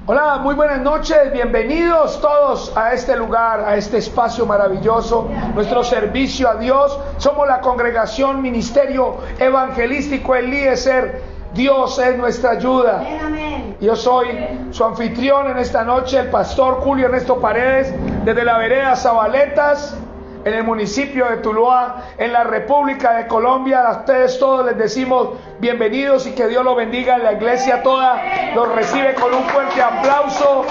Hola, muy buenas noches, bienvenidos todos a este lugar, a este espacio maravilloso, nuestro servicio a Dios. Somos la congregación Ministerio Evangelístico Eliezer. Dios es nuestra ayuda. Yo soy su anfitrión en esta noche, el pastor Julio Ernesto Paredes, desde la vereda Zabaletas, en el municipio de Tuluá, en la República de Colombia. A ustedes todos les decimos bienvenidos y que Dios los bendiga. La iglesia toda los recibe con un fuerte aplauso.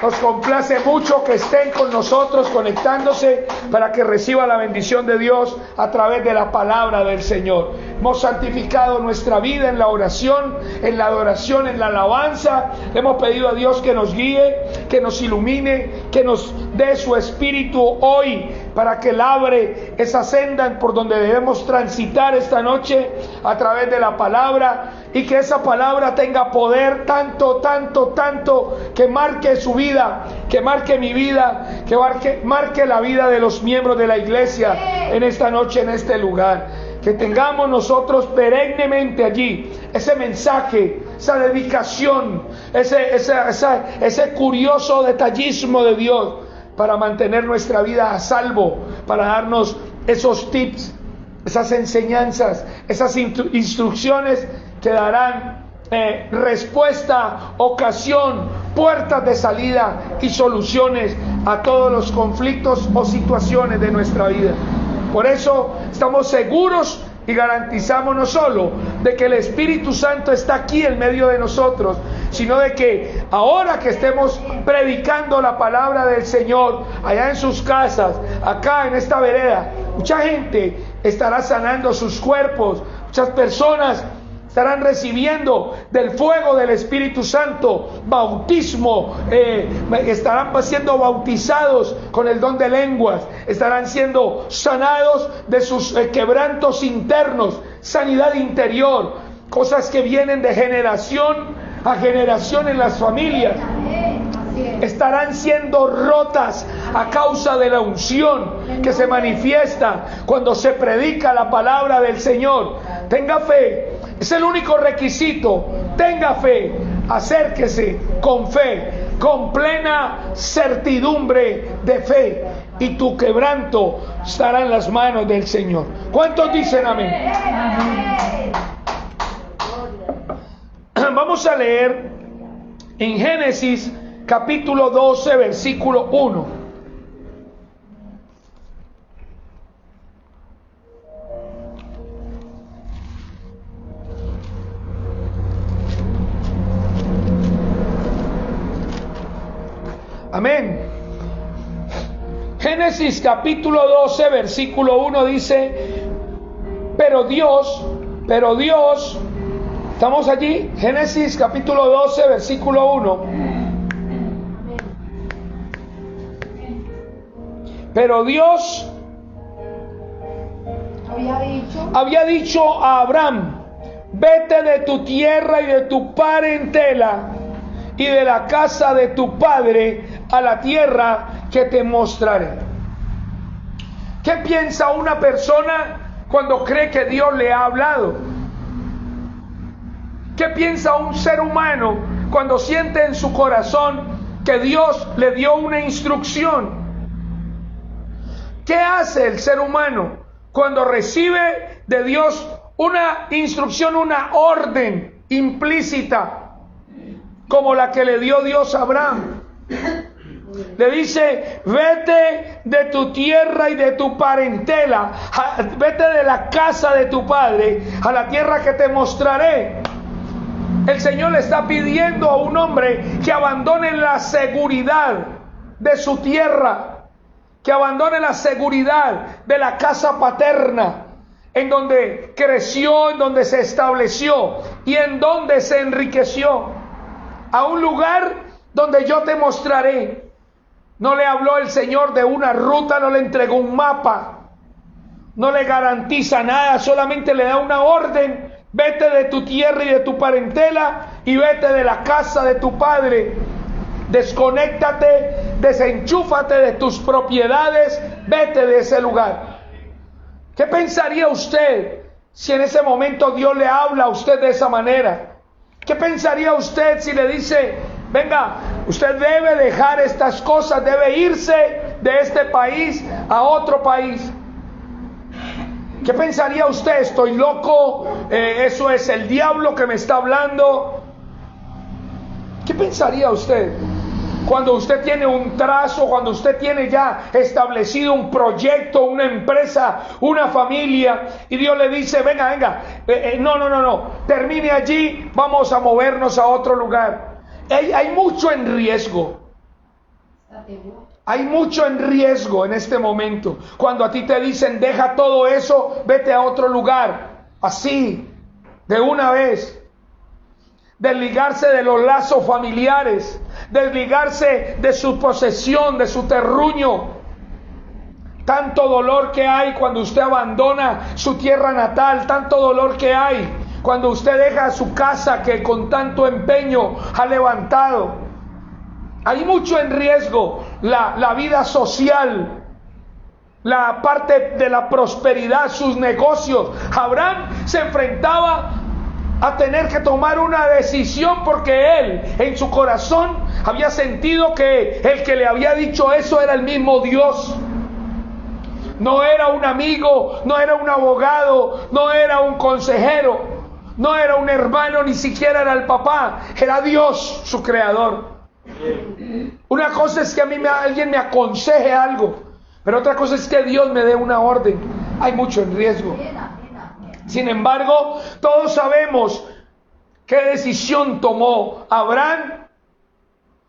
Nos complace mucho que estén con nosotros conectándose para que reciba la bendición de Dios a través de la palabra del Señor. Hemos santificado nuestra vida en la oración, en la adoración, en la alabanza. Hemos pedido a Dios que nos guíe, que nos ilumine, que nos dé su espíritu hoy para que labre esa senda por donde debemos transitar esta noche a través de la palabra, y que esa palabra tenga poder tanto que marque su vida, que marque mi vida, que marque la vida de los miembros de la iglesia en esta noche, en este lugar. Que tengamos nosotros perennemente allí ese mensaje, esa dedicación, ese curioso detallismo de Dios para mantener nuestra vida a salvo, para darnos esos tips, esas enseñanzas, esas instrucciones que darán respuesta, ocasión, puertas de salida y soluciones a todos los conflictos o situaciones de nuestra vida. Por eso estamos seguros y garantizamos no solo de que el Espíritu Santo está aquí en medio de nosotros, sino de que ahora que estemos predicando la palabra del Señor allá en sus casas, acá en esta vereda, mucha gente estará sanando sus cuerpos, muchas personas estarán recibiendo del fuego del Espíritu Santo, bautismo, estarán siendo bautizados con el don de lenguas, estarán siendo sanados de sus quebrantos internos, sanidad interior, cosas que vienen de generación a generación en las familias, estarán siendo rotas a causa de la unción que se manifiesta cuando se predica la palabra del Señor. Tenga fe. Es el único requisito. Tenga fe, acérquese con fe, con plena certidumbre de fe, y tu quebranto estará en las manos del Señor. ¿Cuántos dicen amén? Vamos a leer en Génesis capítulo 12, versículo 1. Amén. Génesis capítulo 12, versículo 1 dice: pero Dios, ¿estamos allí? Génesis capítulo 12, versículo 1. Pero Dios había dicho a Abraham: vete de tu tierra y de tu parentela y de la casa de tu padre a la tierra que te mostraré. ¿Qué piensa una persona cuando cree que Dios le ha hablado? ¿Qué piensa un ser humano cuando siente en su corazón que Dios le dio una instrucción? ¿Qué hace el ser humano cuando recibe de Dios una instrucción, una orden implícita, como la que le dio Dios a Abraham? Le dice: vete de tu tierra y de tu parentela, vete de la casa de tu padre a la tierra que te mostraré. El Señor le está pidiendo a un hombre que abandone la seguridad de su tierra, que abandone la seguridad de la casa paterna, en donde creció, en donde se estableció y en donde se enriqueció, a un lugar donde yo te mostraré. No le habló el Señor de una ruta, no le entregó un mapa, no le garantiza nada, solamente le da una orden: vete de tu tierra y de tu parentela y vete de la casa de tu padre. Desconéctate, desenchúfate de tus propiedades, vete de ese lugar. ¿Qué pensaría usted si en ese momento Dios le habla a usted de esa manera? ¿Qué pensaría usted si le dice, venga, usted debe dejar estas cosas, debe irse de este país a otro país? ¿Qué pensaría usted? ¿Estoy loco? ¿Eso es el diablo que me está hablando? ¿Qué pensaría usted? Cuando usted tiene un trazo, cuando usted tiene ya establecido un proyecto, una empresa, una familia, y Dios le dice, venga, no, termine allí, vamos a movernos a otro lugar. Hay mucho en riesgo. Hay mucho en riesgo en este momento. Cuando a ti te dicen, deja todo eso, vete a otro lugar. Así, de una vez. Desligarse de los lazos familiares, desligarse de su posesión, de su terruño. Tanto dolor que hay cuando usted abandona su tierra natal, tanto dolor que hay cuando usted deja su casa que con tanto empeño ha levantado. Hay mucho en riesgo, la vida social, la parte de la prosperidad, sus negocios. Abraham se enfrentaba a tener que tomar una decisión porque él en su corazón había sentido que el que le había dicho eso era el mismo Dios. No era un amigo, no era un abogado, no era un consejero, no era un hermano, ni siquiera era el papá, era Dios, su creador. Una cosa es que a mí alguien me aconseje algo, pero otra cosa es que Dios me dé una orden. Hay mucho en riesgo. Sin embargo, todos sabemos qué decisión tomó Abraham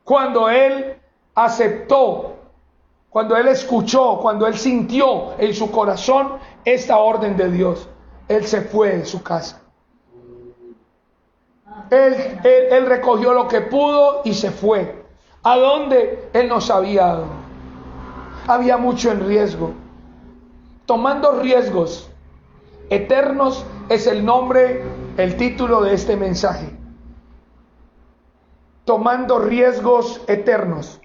cuando él aceptó, cuando él escuchó, cuando él sintió en su corazón esta orden de Dios. Él se fue de su casa. Él recogió lo que pudo y se fue. ¿A dónde? Él no sabía a dónde. Había mucho en riesgo. Tomando riesgos eternos es el nombre, el título de este mensaje. Tomando riesgos eternos.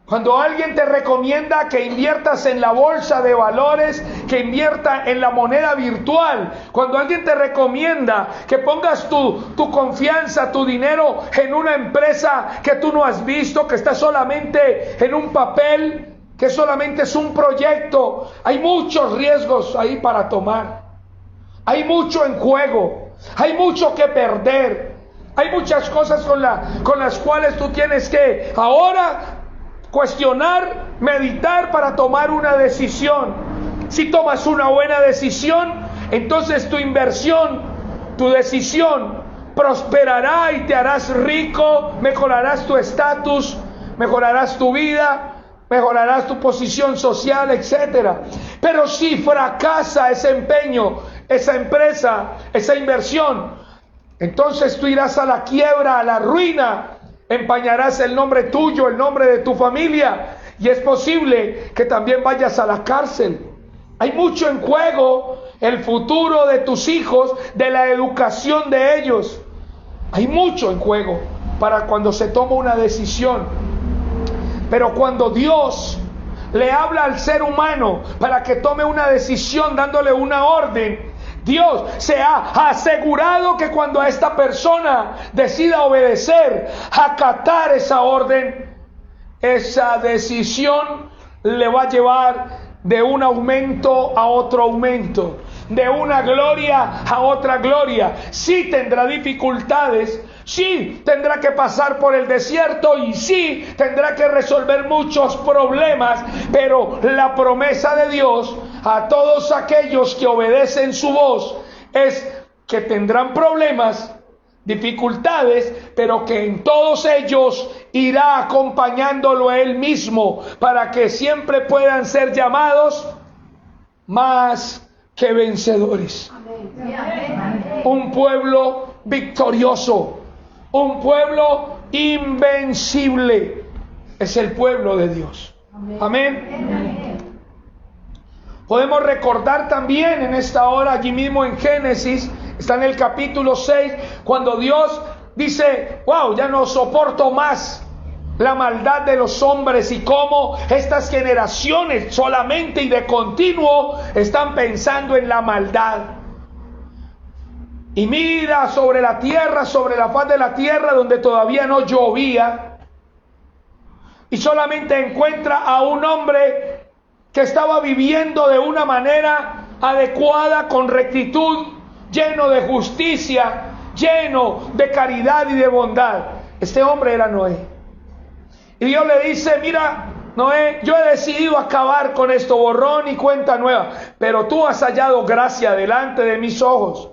Cuando alguien te recomienda que inviertas en la bolsa de valores, que invierta en la moneda virtual, cuando alguien te recomienda que pongas tu confianza, tu dinero en una empresa que tú no has visto, que está solamente en un papel, que solamente es un proyecto, hay muchos riesgos ahí para tomar. Hay mucho en juego, hay mucho que perder, hay muchas cosas con las cuales tú tienes que ahora cuestionar, meditar para tomar una decisión. Si tomas una buena decisión, entonces tu inversión, tu decisión prosperará y te harás rico, mejorarás tu estatus, mejorarás tu vida, mejorarás tu posición social, etcétera. Pero si fracasa ese empeño, esa empresa, esa inversión, entonces tú irás a la quiebra, a la ruina, empañarás el nombre tuyo, el nombre de tu familia, y es posible que también vayas a la cárcel. Hay mucho en juego, el futuro de tus hijos, de la educación de ellos. Hay mucho en juego para cuando se toma una decisión. Pero cuando Dios le habla al ser humano para que tome una decisión dándole una orden, Dios se ha asegurado que cuando a esta persona decida obedecer, acatar esa orden, esa decisión le va a llevar de un aumento a otro aumento, de una gloria a otra gloria. Sí tendrá dificultades, sí tendrá que pasar por el desierto y sí tendrá que resolver muchos problemas, pero la promesa de Dios a todos aquellos que obedecen su voz es que tendrán problemas, dificultades, pero que en todos ellos irá acompañándolo Él mismo para que siempre puedan ser llamados más que vencedores. Un pueblo victorioso, un pueblo invencible es el pueblo de Dios. Amén. Podemos recordar también en esta hora, allí mismo en Génesis, está en el capítulo 6, cuando Dios dice, wow, ya no soporto más la maldad de los hombres y cómo estas generaciones solamente y de continuo están pensando en la maldad. y mira sobre la tierra, sobre la faz de la tierra donde todavía no llovía, y solamente encuentra a un hombre que estaba viviendo de una manera adecuada, con rectitud, lleno de justicia, lleno de caridad y de bondad. Este hombre era Noé. Y Dios le dice: mira, Noé, yo he decidido acabar con esto, borrón y cuenta nueva, pero tú has hallado gracia delante de mis ojos.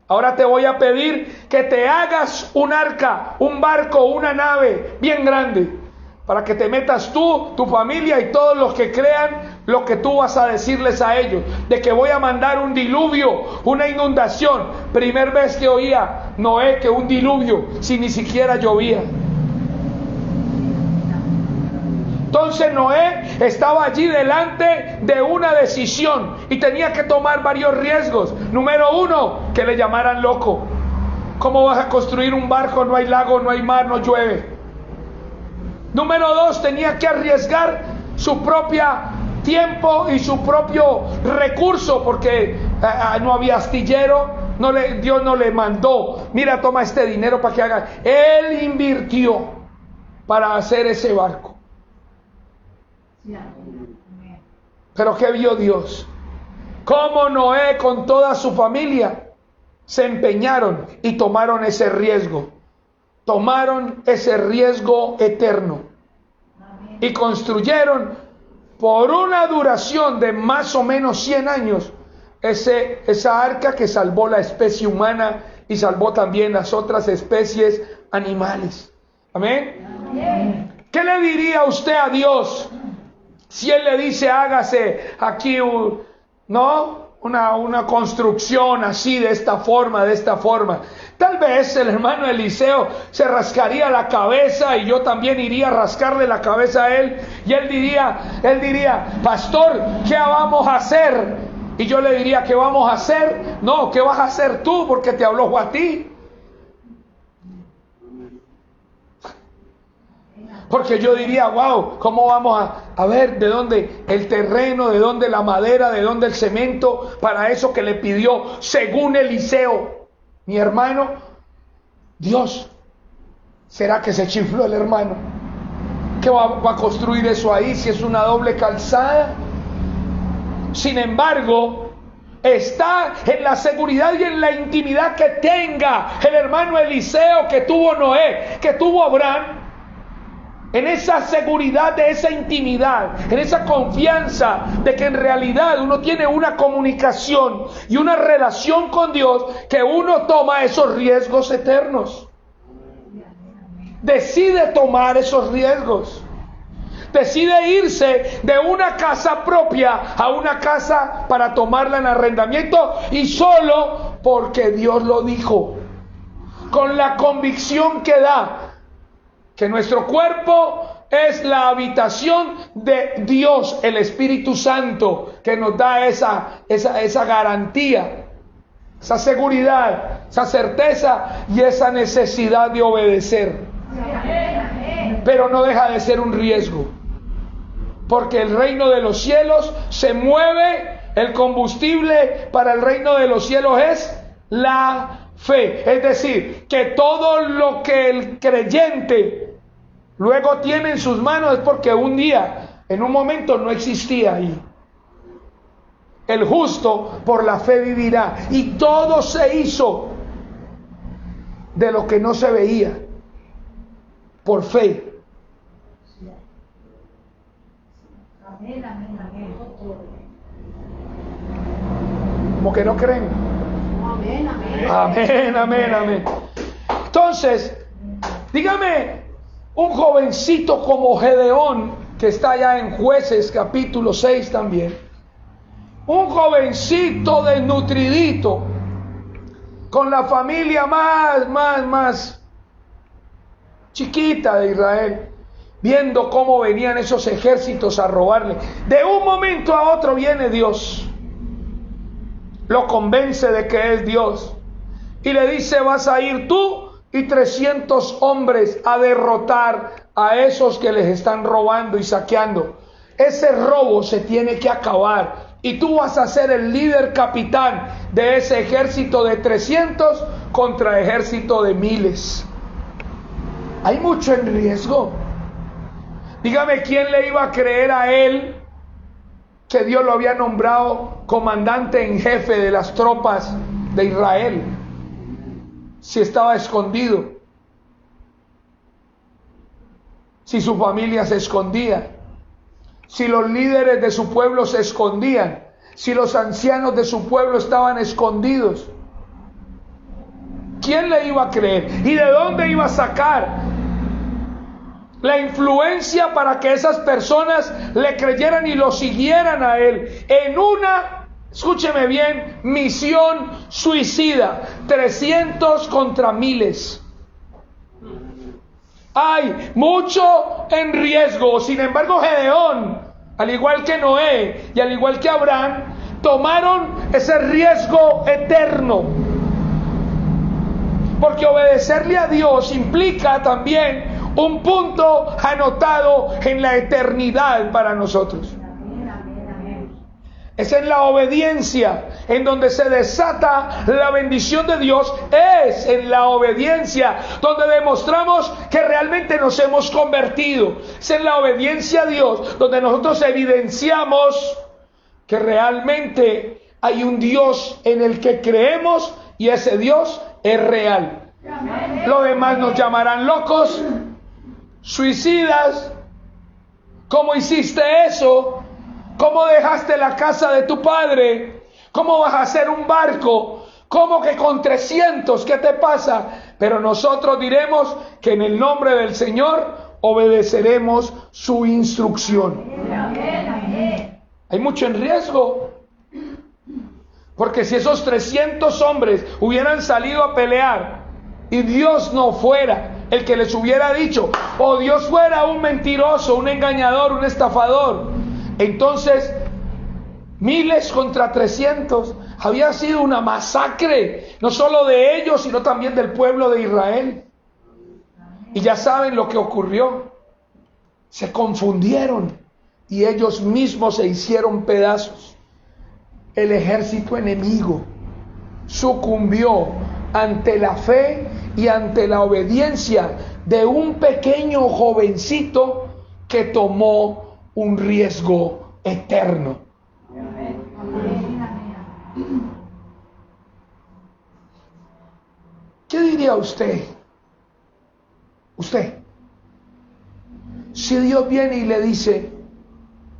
Ahora te voy a pedir que te hagas un arca, un barco, una nave bien grande, para que te metas tú, tu familia y todos los que crean lo que tú vas a decirles a ellos, de que voy a mandar un diluvio, una inundación. Primer vez que oía Noé que un diluvio, si ni siquiera llovía. Entonces Noé estaba allí delante de una decisión y tenía que tomar varios riesgos. Número uno, que le llamaran loco. ¿Cómo vas a construir un barco? No hay lago, no hay mar, no llueve. Número dos, tenía que arriesgar su propia tiempo y su propio recurso, porque no había astillero, Dios no le mandó: mira, toma este dinero para que haga. Él invirtió para hacer ese barco. Pero ¿qué vio Dios? Cómo Noé con toda su familia se empeñaron y tomaron ese riesgo. Tomaron ese riesgo eterno y construyeron por una duración de más o menos 100 años esa arca que salvó la especie humana y salvó también las otras especies animales. Amén. ¿Qué le diría usted a Dios si Él le dice: hágase aquí una construcción así, de esta forma, de esta forma? Tal vez el hermano Eliseo se rascaría la cabeza, y yo también iría a rascarle la cabeza a él, y él diría: pastor, ¿qué vamos a hacer? Y yo le diría: ¿qué vamos a hacer? No, ¿qué vas a hacer tú? Porque te habló a ti. Porque yo diría: wow, ¿cómo vamos a ver de dónde el terreno, de dónde la madera, de dónde el cemento para eso que le pidió según Eliseo? Mi hermano, Dios, ¿será que se chifló el hermano? ¿Qué va a construir eso ahí si es una doble calzada? Sin embargo, está en la seguridad y en la intimidad que tenga el hermano Eliseo, que tuvo Noé, que tuvo Abraham. En esa seguridad de esa intimidad, en esa confianza de que en realidad uno tiene una comunicación y una relación con Dios, que uno toma esos riesgos eternos. Decide tomar esos riesgos. Decide irse de una casa propia a una casa para tomarla en arrendamiento, y solo porque Dios lo dijo, con la convicción que da que nuestro cuerpo es la habitación de Dios, el Espíritu Santo, que nos da esa garantía, esa seguridad, esa certeza y esa necesidad de obedecer. Pero no deja de ser un riesgo, porque el reino de los cielos se mueve. El combustible para el reino de los cielos es la fe. Es decir, que todo lo que el creyente luego tiene en sus manos es porque un día, en un momento, no existía ahí. El justo por la fe vivirá. Y todo se hizo de lo que no se veía, por fe. Amén, amén, amén. Como que no creen. Amén, amén. Amén, amén, amén. Entonces, dígame, un jovencito como Gedeón, que está allá en Jueces capítulo 6 también, un jovencito desnutridito, con la familia más chiquita de Israel, viendo cómo venían esos ejércitos a robarle. De un momento a otro viene Dios, lo convence de que es Dios, y le dice: vas a ir tú y 300 hombres a derrotar a esos que les están robando y saqueando. Ese robo se tiene que acabar. Y tú vas a ser el líder capitán de ese ejército de 300 contra ejército de miles. Hay mucho en riesgo. Dígame, ¿quién le iba a creer a él que Dios lo había nombrado comandante en jefe de las tropas de Israel si estaba escondido? Si su familia se escondía, si los líderes de su pueblo se escondían, si los ancianos de su pueblo estaban escondidos, ¿quién le iba a creer? ¿Y de dónde iba a sacar la influencia para que esas personas le creyeran y lo siguieran a él en una, escúcheme bien, misión suicida? 300 contra miles. Hay mucho en riesgo. Sin embargo, Gedeón, al igual que Noé y al igual que Abraham, tomaron ese riesgo eterno. Porque obedecerle a Dios implica también un punto anotado en la eternidad para nosotros. Es en la obediencia en donde se desata la bendición de Dios. Es en la obediencia donde demostramos que realmente nos hemos convertido. Es en la obediencia a Dios donde nosotros evidenciamos que realmente hay un Dios en el que creemos y ese Dios es real. Lo demás nos llamarán locos, suicidas. ¿Cómo hiciste eso? ¿Cómo dejaste la casa de tu padre? ¿Cómo vas a hacer un barco? ¿Cómo que con 300? ¿Qué te pasa? Pero nosotros diremos que en el nombre del Señor obedeceremos su instrucción. Hay mucho en riesgo. Porque si esos 300 hombres hubieran salido a pelear y Dios no fuera el que les hubiera dicho, o Dios fuera un mentiroso, un engañador, un estafador, entonces miles contra 300 había sido una masacre, no solo de ellos, sino también del pueblo de Israel. Y ya saben lo que ocurrió. Se confundieron y ellos mismos se hicieron pedazos. El ejército enemigo sucumbió ante la fe y ante la obediencia de un pequeño jovencito que tomó un riesgo eterno. ¿Qué diría usted? Usted, si Dios viene y le dice,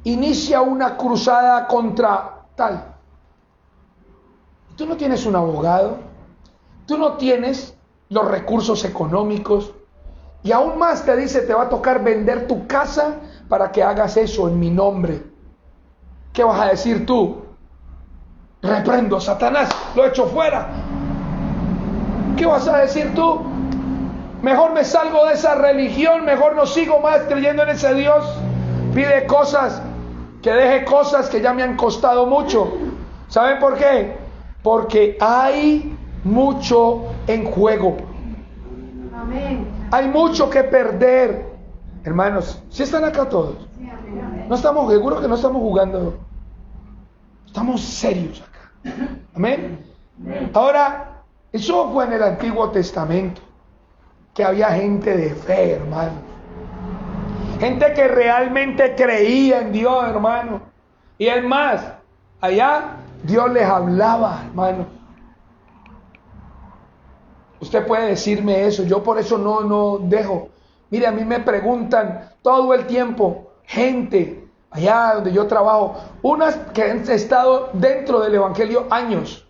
inicia una cruzada contra tal. Tú no tienes un abogado, tú no tienes los recursos económicos, y aún más te dice, te va a tocar vender tu casa para que hagas eso en mi nombre. ¿Qué vas a decir tú? Reprendo, Satanás, lo echo fuera. ¿Qué vas a decir tú? Mejor me salgo de esa religión, mejor no sigo más creyendo en ese Dios. Pide cosas, que deje cosas que ya me han costado mucho. ¿Saben por qué? Porque hay mucho en juego. Amén. Hay mucho que perder. Hermanos, ¿sí están acá todos? No estamos seguros que no estamos jugando. Estamos serios acá. Amén. Ahora, eso fue en el Antiguo Testamento, que había gente de fe, hermano. Gente que realmente creía en Dios, hermano. Y es más, allá Dios les hablaba, hermano. Usted puede decirme eso, yo por eso no dejo. Mire, a mí me preguntan todo el tiempo, gente allá donde yo trabajo, unas que han estado dentro del Evangelio años,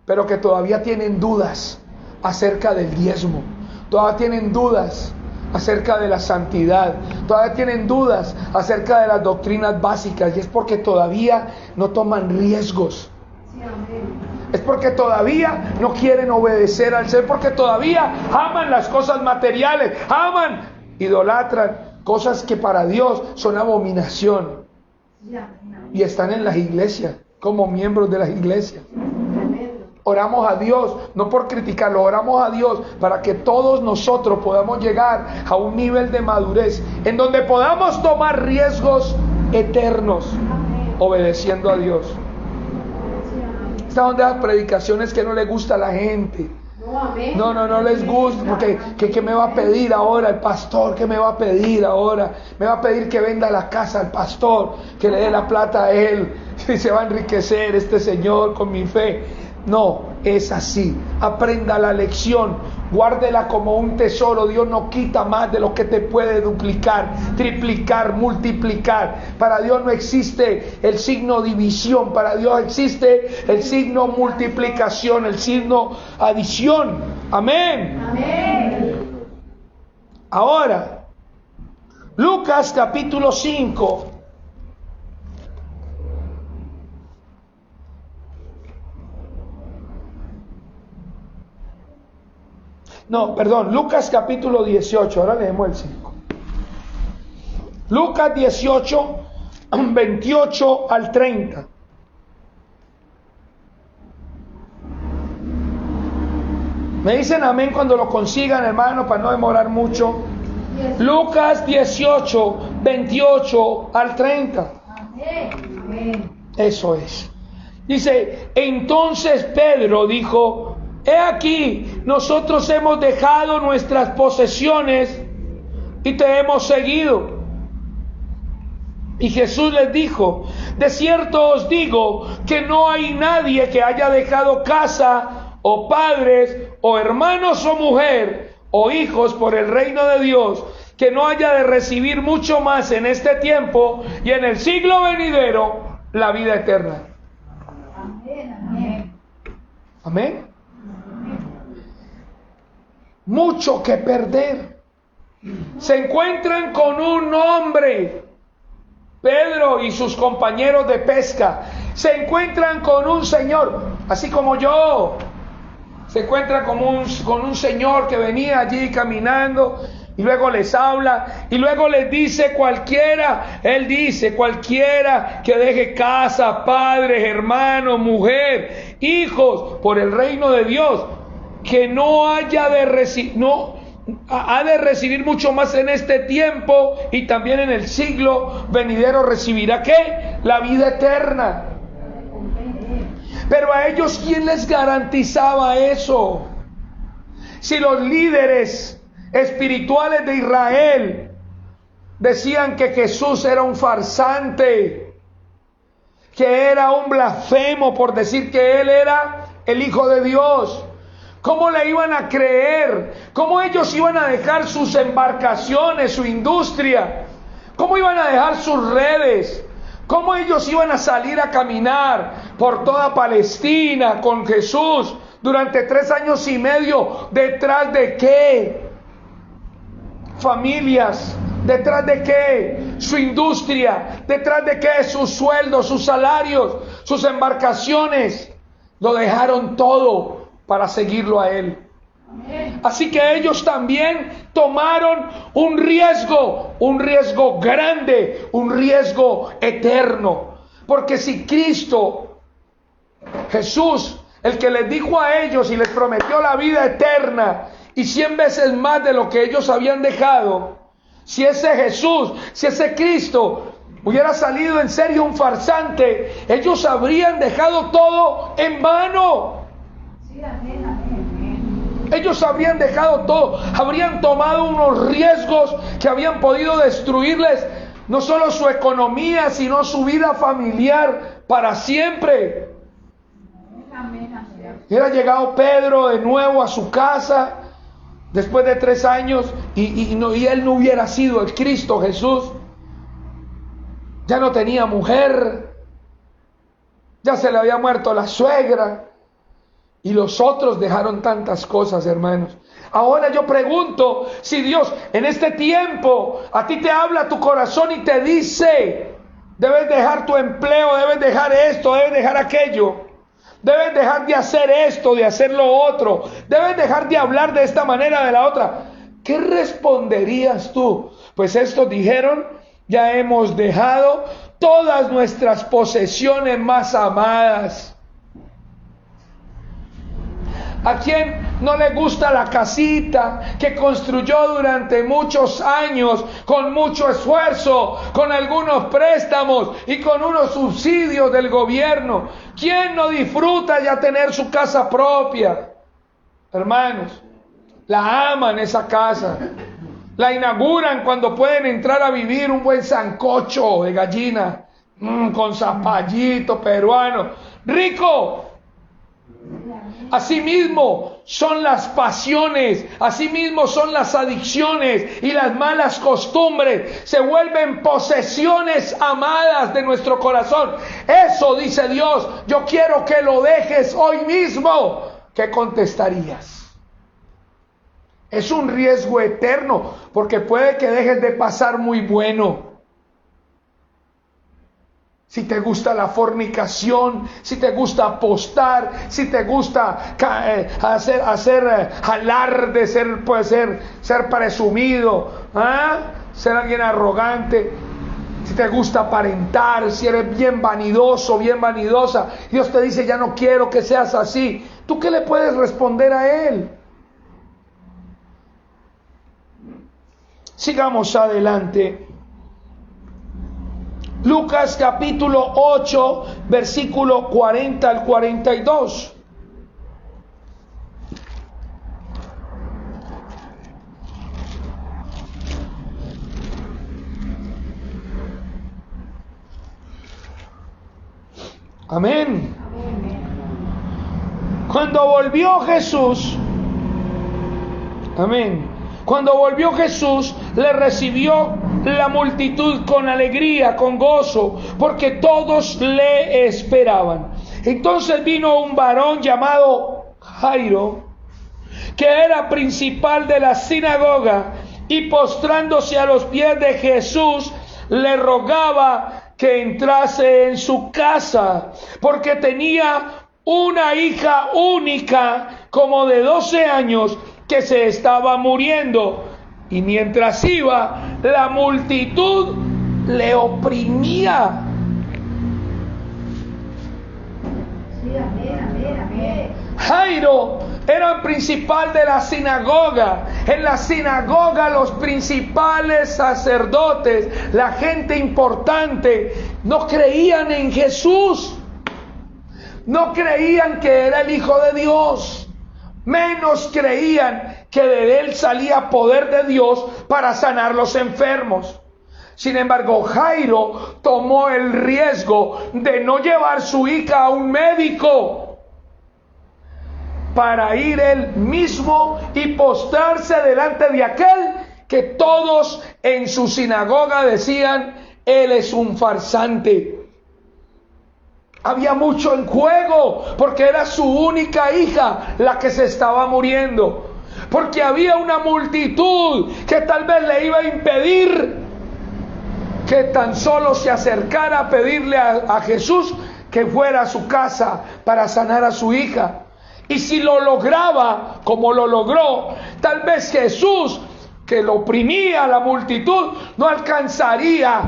pero que todavía tienen dudas acerca del diezmo, todavía tienen dudas acerca de la santidad, todavía tienen dudas acerca de las doctrinas básicas, y es porque todavía no toman riesgos. Es porque todavía no quieren obedecer al Señor, porque todavía aman las cosas materiales, idolatran cosas que para Dios son abominación. Y están en las iglesias, como miembros de las iglesias. Oramos a Dios, no por criticarlo, oramos a Dios para que todos nosotros podamos llegar a un nivel de madurez en donde podamos tomar riesgos eternos. obedeciendo a Dios. Estas son de las predicaciones que no le gusta a la gente. No les gusta, porque ¿qué me va a pedir ahora el pastor? ¿Qué me va a pedir ahora? Me va a pedir que venda la casa al pastor, que le dé la plata a él, y se va a enriquecer este señor con mi fe. No, es así. Aprenda la lección, guárdela como un tesoro. Dios no quita más de lo que te puede duplicar, triplicar, multiplicar. Para Dios no existe el signo división, para Dios existe el signo multiplicación, el signo adición. Amén. Amén. Ahora, Lucas capítulo 5. No, perdón, Lucas capítulo 18, ahora leemos el 5. Lucas 18, 28 al 30. Me dicen amén cuando lo consigan, hermano, para no demorar mucho. Lucas 18, 28 al 30. Eso es. Dice, entonces Pedro dijo, he aquí, nosotros hemos dejado nuestras posesiones y te hemos seguido. Y Jesús les dijo, de cierto os digo que no hay nadie que haya dejado casa o padres o hermanos o mujer o hijos por el reino de Dios, que no haya de recibir mucho más en este tiempo y en el siglo venidero la vida eterna. Amén. Amén. Mucho que perder. Se encuentran con un hombre, Pedro y sus compañeros de pesca. Se encuentran con un señor, así como yo. Se encuentran con un señor que venía allí caminando y luego les habla y luego les dice cualquiera, él dice cualquiera que deje casa, padres, hermanos, mujer, hijos por el reino de Dios, que no haya de recibir, ha de recibir mucho más en este tiempo y también en el siglo venidero recibirá ¿qué? La vida eterna. Pero a ellos, ¿quién les garantizaba eso? Si los líderes espirituales de Israel decían que Jesús era un farsante, que era un blasfemo por decir que Él era el Hijo de Dios, ¿cómo le iban a creer? ¿Cómo ellos iban a dejar sus embarcaciones, su industria? ¿Cómo iban a dejar sus redes? ¿Cómo ellos iban a salir a caminar por toda Palestina con Jesús durante 3 años y medio? ¿Detrás de qué? Familias. ¿Detrás de qué? Su industria. ¿Detrás de qué? Sus sueldos, sus salarios, sus embarcaciones. Lo dejaron todo para seguirlo a Él. Así que ellos también tomaron un riesgo grande, un riesgo eterno. Porque si Cristo, Jesús, el que les dijo a ellos y les prometió la vida eterna y 100 veces más de lo que ellos habían dejado, si ese Jesús, si ese Cristo hubiera salido en serio un farsante, ellos habrían dejado todo en vano. Sí, amén, amén. Ellos habrían dejado todo, habrían tomado unos riesgos que habían podido destruirles no solo su economía, sino su vida familiar para siempre. Hubiera llegado Pedro de nuevo a su casa después de 3 años y él no hubiera sido el Cristo Jesús. Ya no tenía mujer, ya se le había muerto la suegra. Y los otros dejaron tantas cosas, hermanos. Ahora yo pregunto, si Dios en este tiempo a ti te habla a tu corazón y te dice, debes dejar tu empleo, debes dejar esto, debes dejar aquello, debes dejar de hacer esto, de hacer lo otro, debes dejar de hablar de esta manera, de la otra, ¿qué responderías tú? Pues estos dijeron, ya hemos dejado todas nuestras posesiones más amadas. ¿A quién no le gusta la casita que construyó durante muchos años, con mucho esfuerzo, con algunos préstamos y con unos subsidios del gobierno. ¿Quién no disfruta ya tener su casa propia? Hermanos, la aman esa casa. La inauguran cuando pueden entrar a vivir un buen sancocho de gallina, con zapallito peruano, rico. Asimismo son las pasiones, asimismo son las adicciones y las malas costumbres. Se vuelven posesiones amadas de nuestro corazón. Eso dice Dios, yo quiero que lo dejes hoy mismo. ¿Qué contestarías? Es un riesgo eterno, porque puede que dejes de pasar muy bueno. Si te gusta la fornicación, si te gusta apostar, si te gusta hacer alarde, ser presumido, ser alguien arrogante, si te gusta aparentar, si eres bien vanidoso, bien vanidosa, Dios te dice, ya no quiero que seas así. ¿Tú qué le puedes responder a Él? Sigamos adelante. Lucas capítulo 8, versículo 40 al 42. Amén. Cuando volvió Jesús, amén. Cuando volvió Jesús, le recibió la multitud con alegría, con gozo, porque todos le esperaban. Entonces vino un varón llamado Jairo, que era principal de la sinagoga, y postrándose a los pies de Jesús, le rogaba que entrase en su casa, porque tenía una hija única, como de 12 años, que se estaba muriendo, y mientras iba, la multitud le oprimía. Jairo era el principal de la sinagoga. En la sinagoga los principales sacerdotes, la gente importante, no creían en Jesús. No creían que era el Hijo de Dios. Menos creían que de él salía poder de Dios para sanar los enfermos. Sin embargo, Jairo tomó el riesgo de no llevar su hija a un médico, para ir él mismo y postrarse delante de aquel que todos en su sinagoga decían, él es un farsante. Había mucho en juego, porque era su única hija la que se estaba muriendo. Porque había una multitud que tal vez le iba a impedir que tan solo se acercara a pedirle a Jesús que fuera a su casa para sanar a su hija. Y si lo lograba, como lo logró, tal vez Jesús, que lo oprimía a la multitud, no alcanzaría,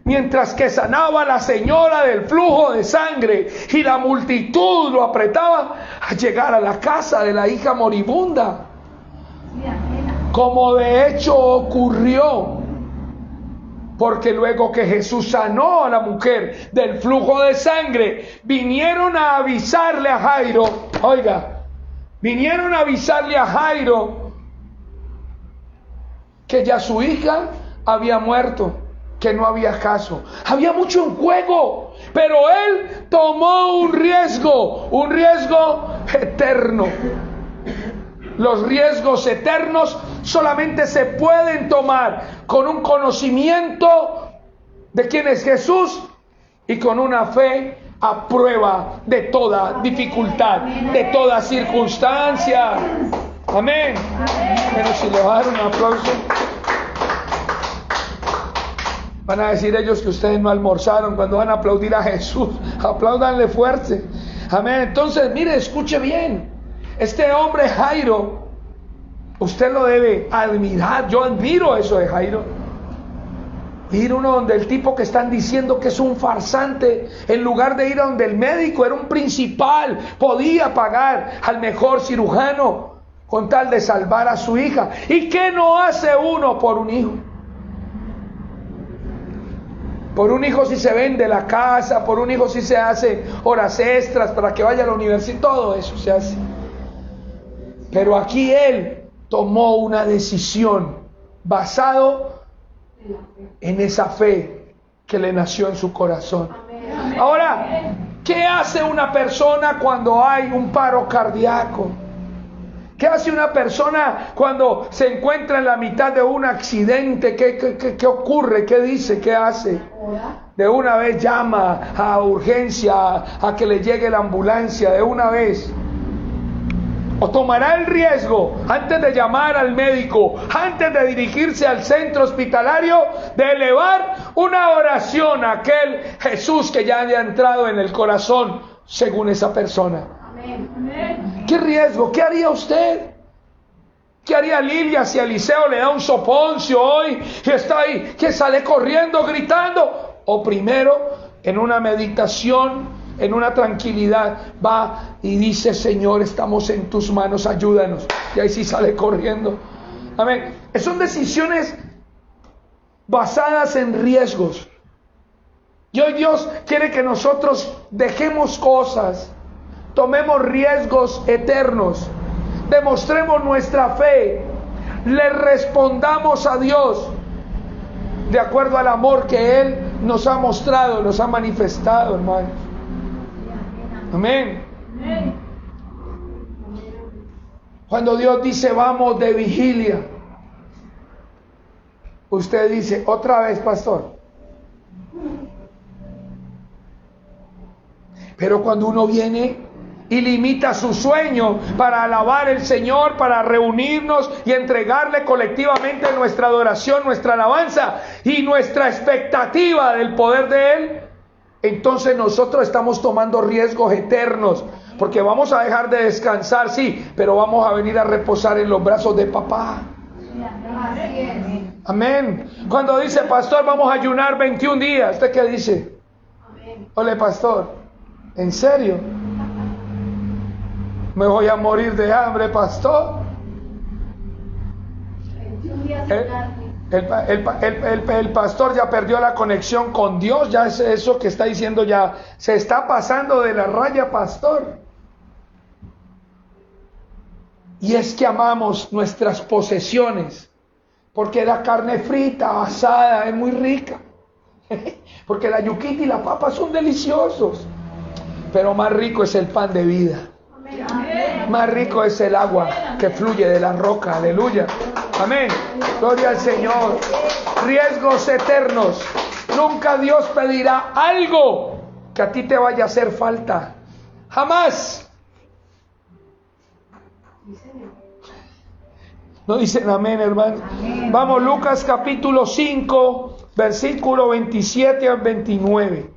mientras que sanaba a la señora del flujo de sangre y la multitud lo apretaba, a llegar a la casa de la hija moribunda. Como de hecho ocurrió, porque luego que Jesús sanó a la mujer del flujo de sangre, vinieron a avisarle a Jairo, vinieron a avisarle a Jairo que ya su hija había muerto, que no había caso. Había mucho en juego, pero él tomó un riesgo eterno. Los riesgos eternos solamente se pueden tomar con un conocimiento de quién es Jesús y con una fe a prueba de toda dificultad, de toda circunstancia. Amén. Pero si le va a dar un aplauso, van a decir ellos que ustedes no almorzaron cuando van a aplaudir a Jesús. Apláudanle fuerte. Amén. Entonces, mire, escuche bien. Este hombre Jairo, usted lo debe admirar. Yo admiro eso de Jairo. Ir uno donde el tipo que están diciendo que es un farsante, en lugar de ir a donde el médico, era un principal, podía pagar al mejor cirujano, con tal de salvar a su hija. ¿Y qué no hace uno por un hijo? Por un hijo si se vende la casa, por un hijo si se hace horas extras para que vaya a la universidad, todo eso se hace. Pero aquí él tomó una decisión basado en esa fe que le nació en su corazón. Ahora, ¿qué hace una persona cuando hay un paro cardíaco? ¿Qué hace una persona cuando se encuentra en la mitad de un accidente? ¿Qué ocurre? ¿Qué dice? ¿Qué hace? De una vez llama a urgencia, a que le llegue la ambulancia, de una vez. O tomará el riesgo, antes de llamar al médico, antes de dirigirse al centro hospitalario, de elevar una oración a aquel Jesús que ya haya entrado en el corazón, según esa persona. ¿Qué riesgo? ¿Qué haría usted? ¿Qué haría Lilia si Eliseo le da un soponcio hoy y está ahí, que sale corriendo, gritando? O primero, en una meditación, en una tranquilidad, va y dice: Señor, estamos en tus manos, ayúdanos. Y ahí sí sale corriendo. Amén. Son decisiones basadas en riesgos. Y hoy Dios quiere que nosotros dejemos cosas, tomemos riesgos eternos, demostremos nuestra fe, le respondamos a Dios de acuerdo al amor que Él nos ha mostrado, nos ha manifestado, hermanos. Amén. Cuando Dios dice vamos de vigilia, usted dice: otra vez, pastor. Pero cuando uno viene y limita su sueño para alabar al Señor, para reunirnos y entregarle colectivamente nuestra adoración, nuestra alabanza y nuestra expectativa del poder de Él, entonces nosotros estamos tomando riesgos eternos, porque vamos a dejar de descansar, sí, pero vamos a venir a reposar en los brazos de papá. Amén. Cuando dice: pastor, vamos a ayunar 21 días, ¿usted qué dice? Ole, pastor, ¿en serio? Me voy a morir de hambre, pastor. El pastor ya perdió la conexión con Dios. Ya es eso que está diciendo, ya se está pasando de la raya, pastor. Y es que amamos nuestras posesiones, porque la carne frita, asada, es muy rica. Porque la yuquita y la papa son deliciosos, pero más rico es el pan de vida. Más rico es el agua que fluye de la roca. Aleluya. Amén. Gloria al Señor. Riesgos eternos. Nunca Dios pedirá algo que a ti te vaya a hacer falta. Jamás. ¿No dicen amén, hermano? Vamos, Lucas capítulo 5, versículo 27 al 29.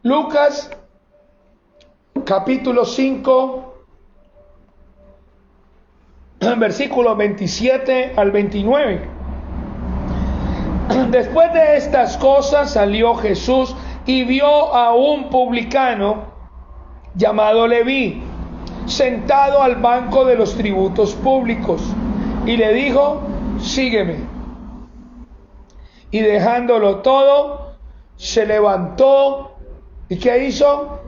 Lucas capítulo 5, versículo 27 al 29. Después de estas cosas salió Jesús y vio a un publicano llamado Leví sentado al banco de los tributos públicos, y le dijo: sígueme. Y dejándolo todo, se levantó. ¿Y qué hizo?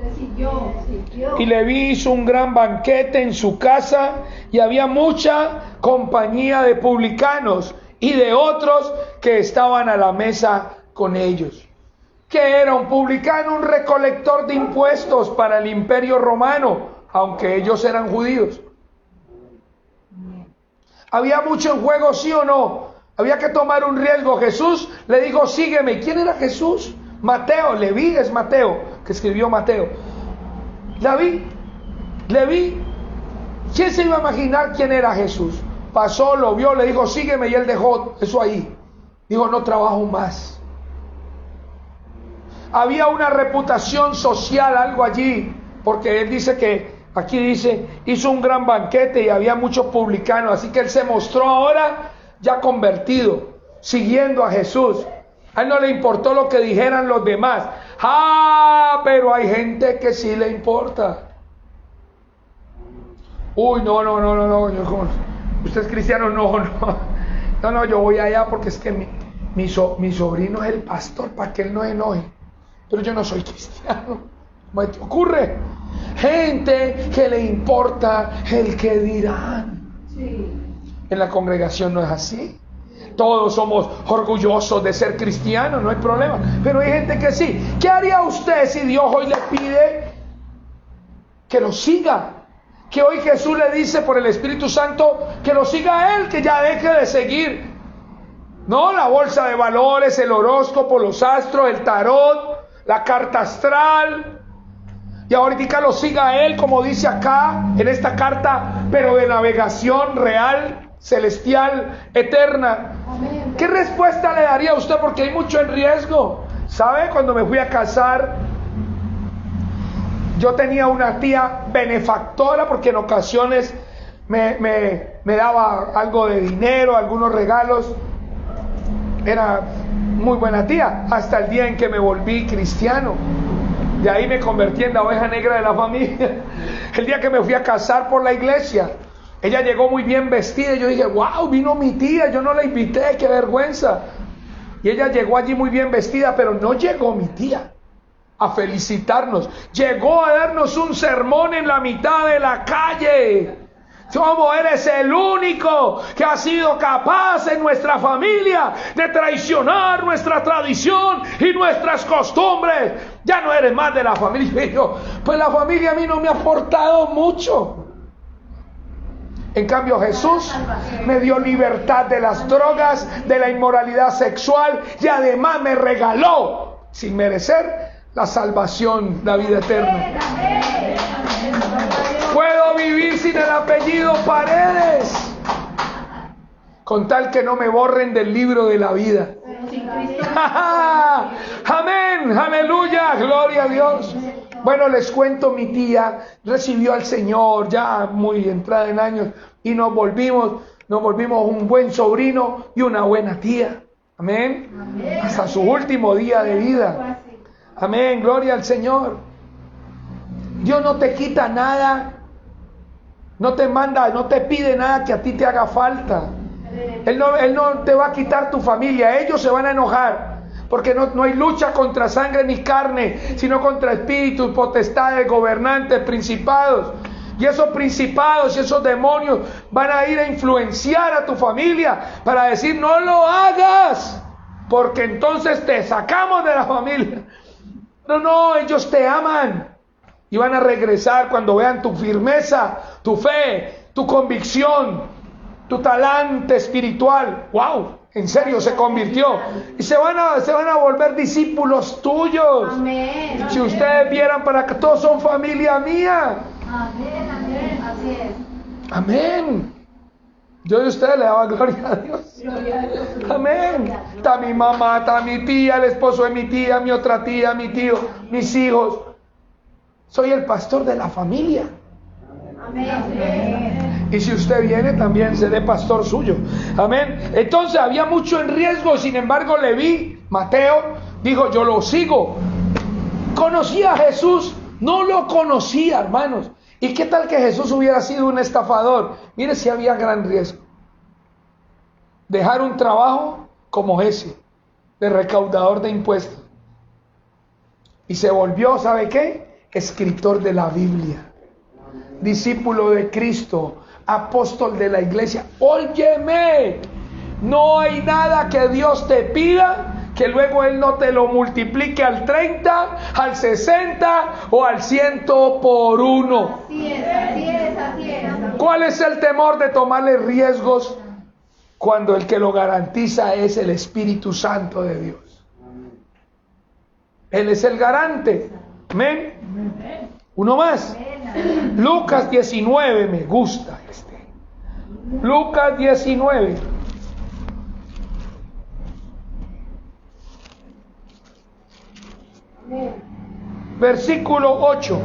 Y Leví hizo un gran banquete en su casa, y había mucha compañía de publicanos y de otros que estaban a la mesa con ellos. ¿Qué era un publicano? Un recolector de impuestos para el Imperio Romano, aunque ellos eran judíos. ¿Había mucho en juego, sí o no? Había que tomar un riesgo. Jesús le dijo: sígueme. ¿Quién era Jesús? Mateo. Leví es Mateo, que escribió Mateo. Leví. ¿Quién se iba a imaginar quién era Jesús? Pasó, lo vio, le dijo: sígueme, y él dejó eso ahí. Dijo: no trabajo más. Había una reputación social, algo allí, porque él dice que, aquí dice, hizo un gran banquete y había muchos publicanos, así que él se mostró ahora ya convertido, siguiendo a Jesús. A él no le importó lo que dijeran los demás. Pero hay gente que sí le importa. Uy, no. ¿Usted es cristiano? No, yo voy allá porque es que mi sobrino es el pastor, para que él no enoje. Pero yo no soy cristiano. ¿Cómo te ocurre? Gente que le importa el que dirán. Sí. En la congregación no es así. Todos somos orgullosos de ser cristianos, no hay problema. Pero hay gente que sí. ¿Qué haría usted si Dios hoy le pide que lo siga? Que hoy Jesús le dice por el Espíritu Santo que lo siga a Él, que ya deje de seguir. No, la bolsa de valores, el horóscopo, los astros, el tarot, la carta astral. Y ahorita lo siga a Él, como dice acá, en esta carta, pero de navegación real, celestial, eterna. Amén. ¿Qué respuesta le daría a usted? Porque hay mucho en riesgo. ¿Sabe? Cuando me fui a casar, yo tenía una tía benefactora, porque en ocasiones me daba algo de dinero, algunos regalos. Era muy buena tía, hasta el día en que me volví cristiano. De ahí me convertí en la oveja negra de la familia. El día que me fui a casar por la iglesia, ella llegó muy bien vestida y yo dije, wow, vino mi tía, yo no la invité, qué vergüenza. Y ella llegó allí muy bien vestida, pero no llegó mi tía a felicitarnos. Llegó a darnos un sermón en la mitad de la calle. ¿Cómo eres el único que ha sido capaz en nuestra familia de traicionar nuestra tradición y nuestras costumbres? Ya no eres más de la familia. Y yo, pues la familia a mí no me ha aportado mucho. En cambio Jesús me dio libertad de las drogas, de la inmoralidad sexual, y además me regaló, sin merecer, la salvación, la vida eterna. Puedo vivir sin el apellido Paredes, con tal que no me borren del libro de la vida. Amén, aleluya, gloria a Dios. Bueno, les cuento, mi tía recibió al Señor ya muy entrada en años, y nos volvimos un buen sobrino y una buena tía. Amén. Hasta su último día de vida. Amén, gloria al Señor. Dios no te quita nada, no te manda, no te pide nada que a ti te haga falta. Él no te va a quitar tu familia. Ellos se van a enojar, porque no hay lucha contra sangre ni carne, sino contra espíritus, potestades, gobernantes, principados. Y esos principados y esos demonios van a ir a influenciar a tu familia para decir, no lo hagas, porque entonces te sacamos de la familia. No, ellos te aman y van a regresar cuando vean tu firmeza, tu fe, tu convicción, tu talante espiritual. ¡Wow! En serio, se convirtió. Y se van a volver discípulos tuyos. Amén. Si ustedes vieran, para que todos son familia mía. Amén. Así es. Amén. Yo de ustedes le daba gloria a Dios. Amén. Está mi mamá, está mi tía, el esposo de mi tía, mi otra tía, mi tío, mis hijos. Soy el pastor de la familia. Amén. Y si usted viene, también seré pastor suyo. Amén. Entonces había mucho en riesgo. Sin embargo, Leví, Mateo, dijo, yo lo sigo. ¿Conocía a Jesús? No lo conocía, hermanos. ¿Y qué tal que Jesús hubiera sido un estafador? Mire si había gran riesgo. Dejar un trabajo como ese, de recaudador de impuestos. Y se volvió, ¿sabe qué? Escritor de la Biblia. Discípulo de Cristo. Apóstol de la iglesia. Óyeme, no hay nada que Dios te pida que luego Él no te lo multiplique al 30, al 60 o al 100 por uno. Así es. ¿Cuál es el temor de tomarle riesgos cuando el que lo garantiza es el Espíritu Santo de Dios? Él es el garante. Amén. Uno más. Lucas 19, me gusta este. Lucas 19. Versículo 8.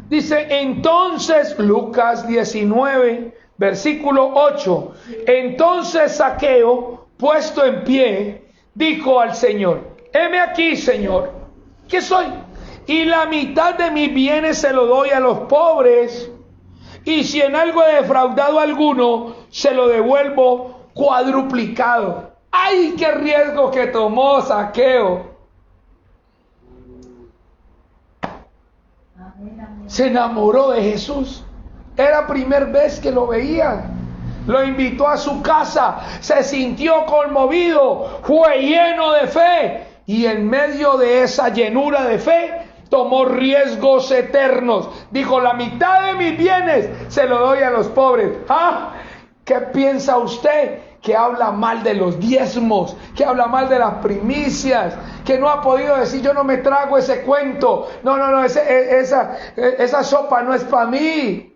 Dice, entonces, Lucas 19, versículo 8. Entonces Zaqueo, puesto en pie, dijo al Señor, heme aquí, Señor, ¿qué soy? Y la mitad de mis bienes se lo doy a los pobres, y si en algo he defraudado a alguno, se lo devuelvo cuadruplicado. ¡Ay, qué riesgo que tomó Zaqueo! Se enamoró de Jesús. Era la primera vez que lo veía. Lo invitó a su casa, se sintió conmovido, fue lleno de fe, y en medio de esa llenura de fe tomó riesgos eternos. Dijo: la mitad de mis bienes se lo doy a los pobres. ¿Ah? ¿Qué piensa usted? Que habla mal de los diezmos, que habla mal de las primicias, que no ha podido decir: yo no me trago ese cuento, no, esa sopa no es para mí.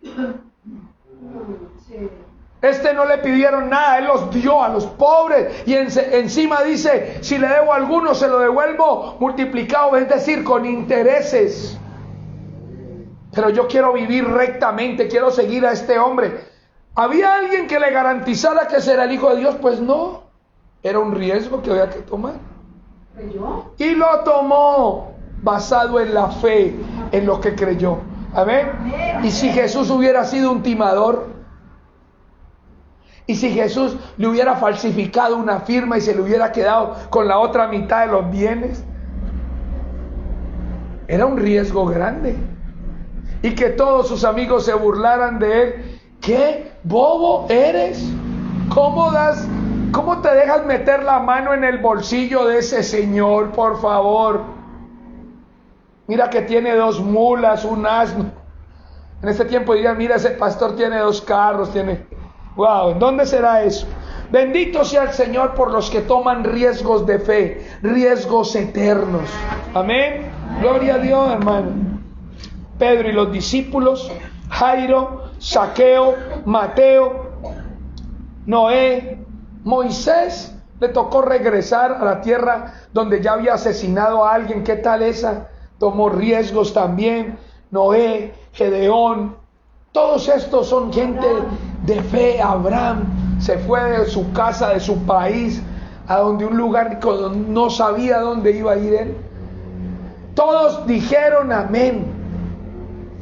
No le pidieron nada, él los dio a los pobres, y encima dice: si le debo a alguno, se lo devuelvo multiplicado, es decir, con intereses. Pero yo quiero vivir rectamente, quiero seguir a este hombre. ¿Había alguien que le garantizara que será el Hijo de Dios? Pues no, era un riesgo que había que tomar. Y lo tomó basado en la fe, en lo que creyó. Amén. Y si Jesús hubiera sido un timador, y si Jesús le hubiera falsificado una firma y se le hubiera quedado con la otra mitad de los bienes, era un riesgo grande. Y que todos sus amigos se burlaran de él. ¿Qué bobo eres? ¿Cómo te dejas meter la mano en el bolsillo de ese señor, por favor? Mira que tiene 2 mulas, un asno. En este tiempo dirían: mira, ese pastor tiene 2 carros, Wow, ¿en dónde será eso? Bendito sea el Señor por los que toman riesgos de fe, riesgos eternos. Amén. Gloria a Dios, hermano. Pedro y los discípulos, Jairo, Zaqueo, Mateo, Noé, Moisés, le tocó regresar a la tierra donde ya había asesinado a alguien. ¿Qué tal esa? Tomó riesgos también. Noé, Gedeón, todos estos son gente de fe. Abraham se fue de su casa, de su país, a donde un lugar donde no sabía dónde iba a ir él. Todos dijeron amén.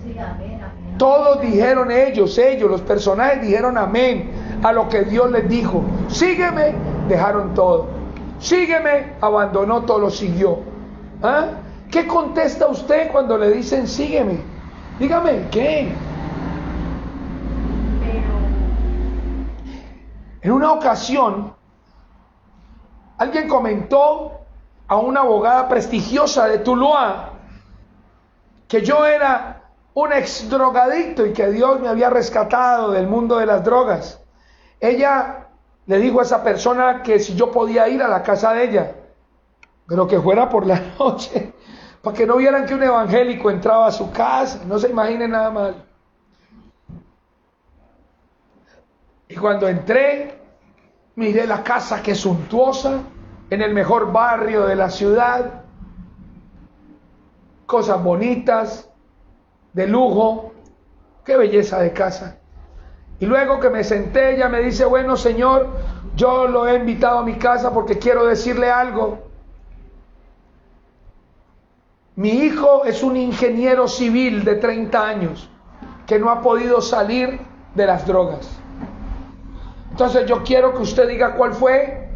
Sí, amén, amén. Todos dijeron, ellos, los personajes dijeron amén a lo que Dios les dijo. Sígueme, dejaron todo. Sígueme, abandonó todo, lo siguió. ¿Ah? ¿Qué contesta usted cuando le dicen sígueme? Dígame, ¿qué? En una ocasión, alguien comentó a una abogada prestigiosa de Tuluá que yo era un ex drogadicto y que Dios me había rescatado del mundo de las drogas. Ella le dijo a esa persona que si yo podía ir a la casa de ella, pero que fuera por la noche, para que no vieran que un evangélico entraba a su casa. No se imaginen nada mal. Y cuando entré, miré la casa, que es suntuosa, en el mejor barrio de la ciudad, cosas bonitas, de lujo, qué belleza de casa. Y luego que me senté, ella me dice: bueno, señor, yo lo he invitado a mi casa porque quiero decirle algo. Mi hijo es un ingeniero civil de 30 años que no ha podido salir de las drogas. Entonces yo quiero que usted diga cuál fue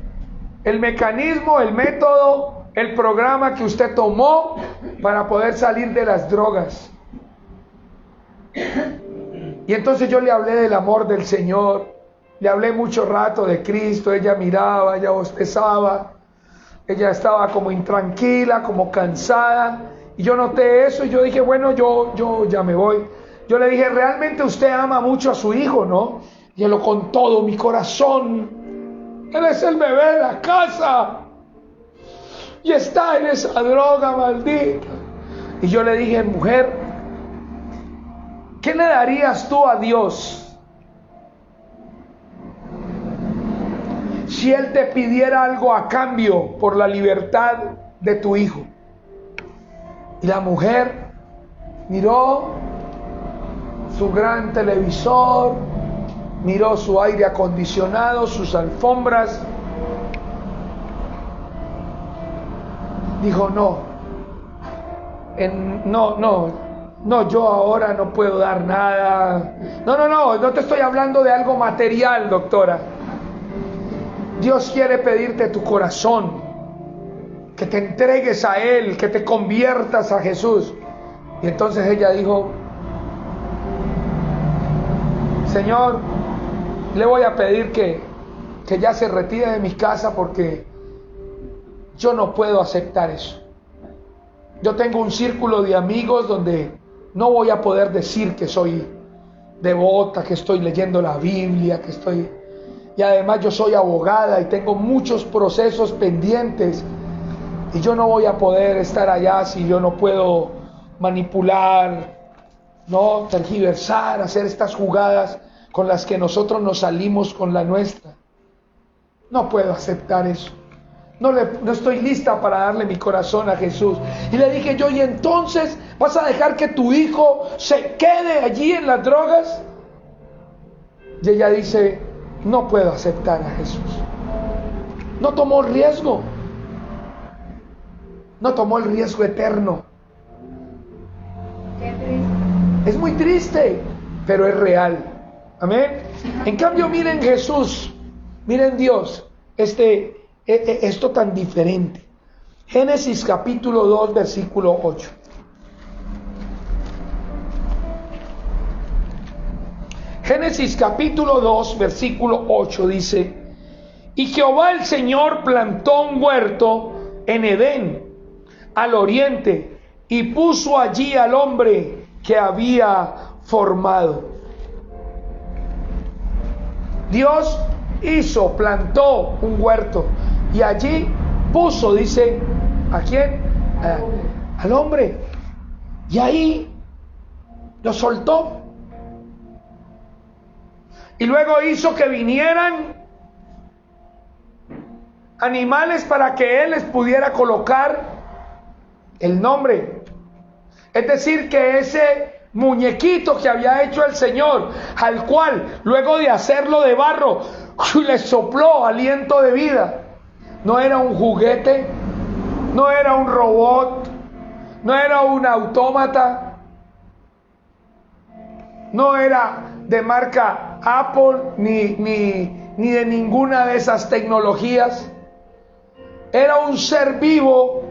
el mecanismo, el método, el programa que usted tomó para poder salir de las drogas. Y entonces yo le hablé del amor del Señor, le hablé mucho rato de Cristo. Ella miraba, ella bostezaba, ella estaba como intranquila, como cansada, y yo noté eso y yo dije: bueno, yo ya me voy. Yo le dije: realmente usted ama mucho a su hijo, ¿no? Y él: con todo mi corazón, él es el bebé de la casa y está en esa droga maldita. Y yo le dije: mujer, ¿qué le darías tú a Dios si Él te pidiera algo a cambio por la libertad de tu hijo? Y la mujer miró su gran televisor, miró su aire acondicionado, sus alfombras. Dijo: no, No, yo ahora no puedo dar nada. No te estoy hablando de algo material, doctora. Dios quiere pedirte tu corazón, que te entregues a Él, que te conviertas a Jesús. Y entonces ella dijo: Señor, le voy a pedir que ya se retire de mi casa, porque yo no puedo aceptar eso. Yo tengo un círculo de amigos donde no voy a poder decir que soy devota, que estoy leyendo la Biblia, que estoy... Y además yo soy abogada y tengo muchos procesos pendientes, y yo no voy a poder estar allá si yo no puedo manipular, no tergiversar, hacer estas jugadas con las que nosotros nos salimos con la nuestra. No puedo aceptar eso. No estoy lista para darle mi corazón a Jesús. Y le dije yo: ¿y entonces vas a dejar que tu hijo se quede allí en las drogas? Y ella dice: no puedo aceptar a Jesús. No tomó riesgo. No tomó el riesgo eterno. Qué triste. Es muy triste, pero es real. Amén. En cambio, miren Jesús, miren Dios, esto tan diferente. Génesis capítulo 2, versículo 8. Génesis capítulo 2, versículo 8 dice: y Jehová el Señor plantó un huerto en Edén, al oriente, y puso allí al hombre que había formado. Dios plantó un huerto, y allí puso, dice, ¿a quién? Al hombre. Y ahí lo soltó. Y luego hizo que vinieran animales para que Él les pudiera colocar el nombre. Es decir, que ese muñequito que había hecho el Señor, al cual luego de hacerlo de barro, le sopló aliento de vida, no era un juguete, no era un robot, no era un autómata, no era de marca Apple ni de ninguna de esas tecnologías. Era un ser vivo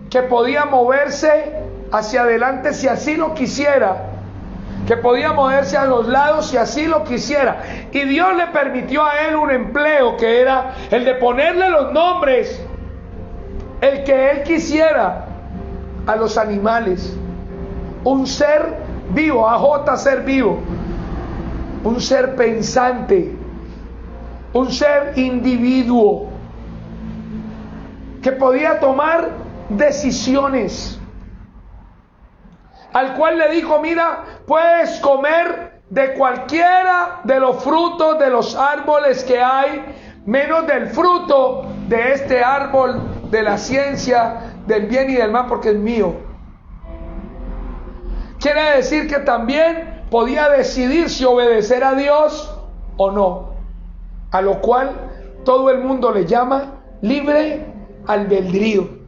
que podía moverse hacia adelante si así lo quisiera, que podía moverse a los lados si así lo quisiera. Y Dios le permitió a él un empleo, que era el de ponerle los nombres, el que él quisiera, a los animales. Un ser vivo, AJ, ser vivo, un ser pensante, un ser individuo que podía tomar decisiones, al cual le dijo: mira, puedes comer de cualquiera de los frutos de los árboles que hay, menos del fruto de este árbol de la ciencia del bien y del mal, porque es mío. Quiere decir que también podía decidir si obedecer a Dios o no, a lo cual todo el mundo le llama libre albedrío.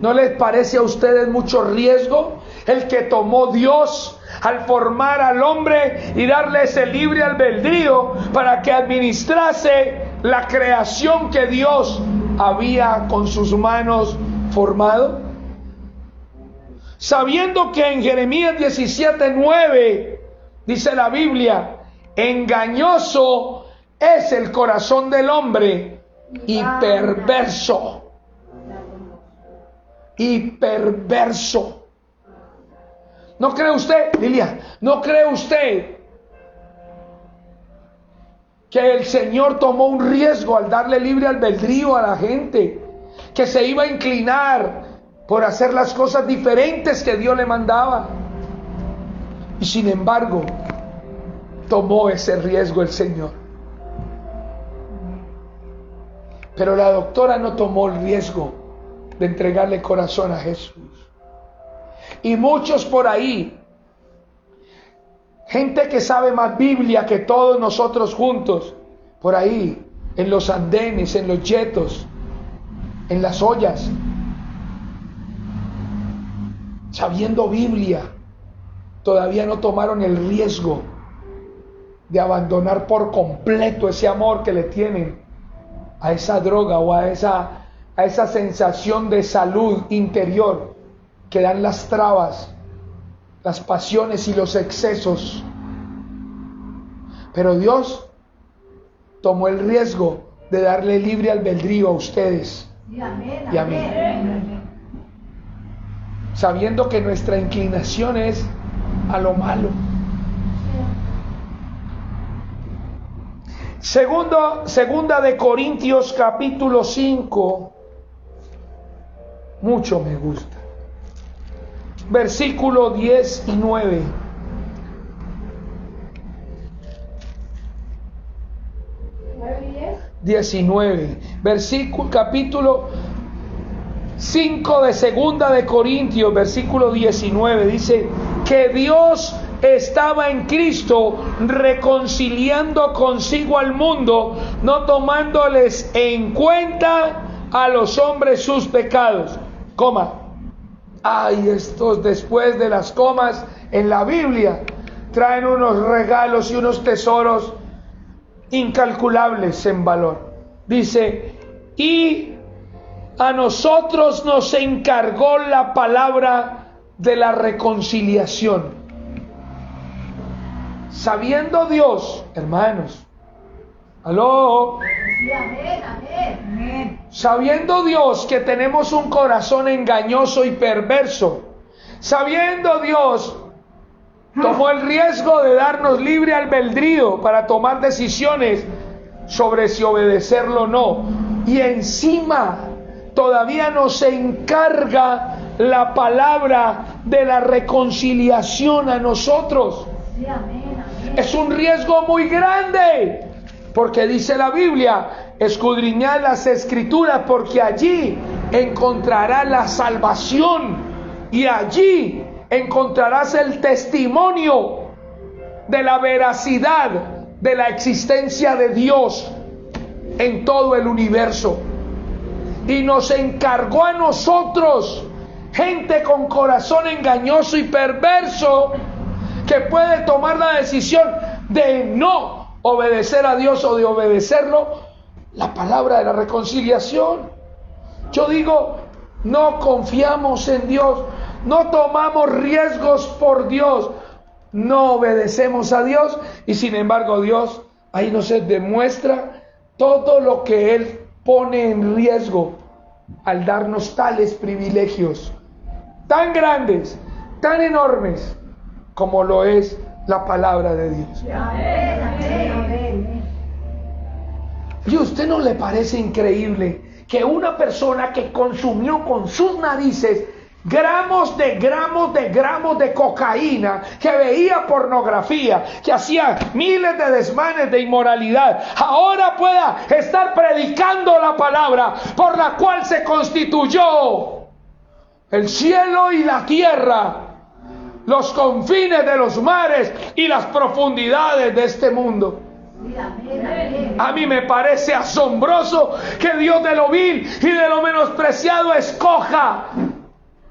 ¿No les parece a ustedes mucho riesgo el que tomó Dios al formar al hombre y darle ese libre albedrío para que administrase la creación que Dios había con sus manos formado? Sabiendo que en Jeremías 17:9 dice la Biblia: engañoso es el corazón del hombre y perverso. Y perverso. ¿No cree usted, Lilia? ¿No cree usted que el Señor tomó un riesgo al darle libre albedrío a la gente, que se iba a inclinar por hacer las cosas diferentes que Dios le mandaba? Y sin embargo, tomó ese riesgo el Señor. Pero la doctora no tomó el riesgo de entregarle corazón a Jesús. Y muchos por ahí, gente que sabe más Biblia que todos nosotros juntos, por ahí, en los andenes, en los yetos, en las ollas, sabiendo Biblia, todavía no tomaron el riesgo de abandonar por completo ese amor que le tienen a esa droga o a esa sensación de salud interior que dan las trabas, las pasiones y los excesos. Pero Dios tomó el riesgo de darle libre albedrío a ustedes y a mí, sabiendo que nuestra inclinación es a lo malo. Segunda de Corintios capítulo 5, mucho me gusta, versículo 10 y 9. Capítulo 5 de Segunda de Corintios, versículo 19, dice que Dios estaba en Cristo reconciliando consigo al mundo, no tomándoles en cuenta a los hombres sus pecados. Coma. Ay, estos después de las comas en la Biblia traen unos regalos y unos tesoros incalculables en valor. Dice, y a nosotros nos encargó la palabra de la reconciliación. Sabiendo Dios, hermanos, aló, sabiendo Dios que tenemos un corazón engañoso y perverso, sabiendo Dios, tomó el riesgo de darnos libre albedrío para tomar decisiones sobre si obedecerlo o no, y encima todavía nos encarga la palabra de la reconciliación a nosotros. Es un riesgo muy grande, porque dice la Biblia, escudriñad las Escrituras, porque allí encontrarás la salvación y allí encontrarás el testimonio de la veracidad de la existencia de Dios en todo el universo. Y nos encargó a nosotros, gente con corazón engañoso y perverso, que puede tomar la decisión de no obedecer a Dios o de obedecerlo, la palabra de la reconciliación. Yo digo, no confiamos en Dios, no tomamos riesgos por Dios, no obedecemos a Dios, y sin embargo Dios ahí nos demuestra todo lo que Él pone en riesgo al darnos tales privilegios tan grandes, tan enormes, como lo es la palabra de Dios. ¿Y a usted no le parece increíble que una persona que consumió con sus narices gramos de cocaína, que veía pornografía, que hacía miles de desmanes de inmoralidad, ahora pueda estar predicando la palabra por la cual se constituyó el cielo y la tierra, los confines de los mares y las profundidades de este mundo? A mí me parece asombroso que Dios de lo vil y de lo menospreciado escoja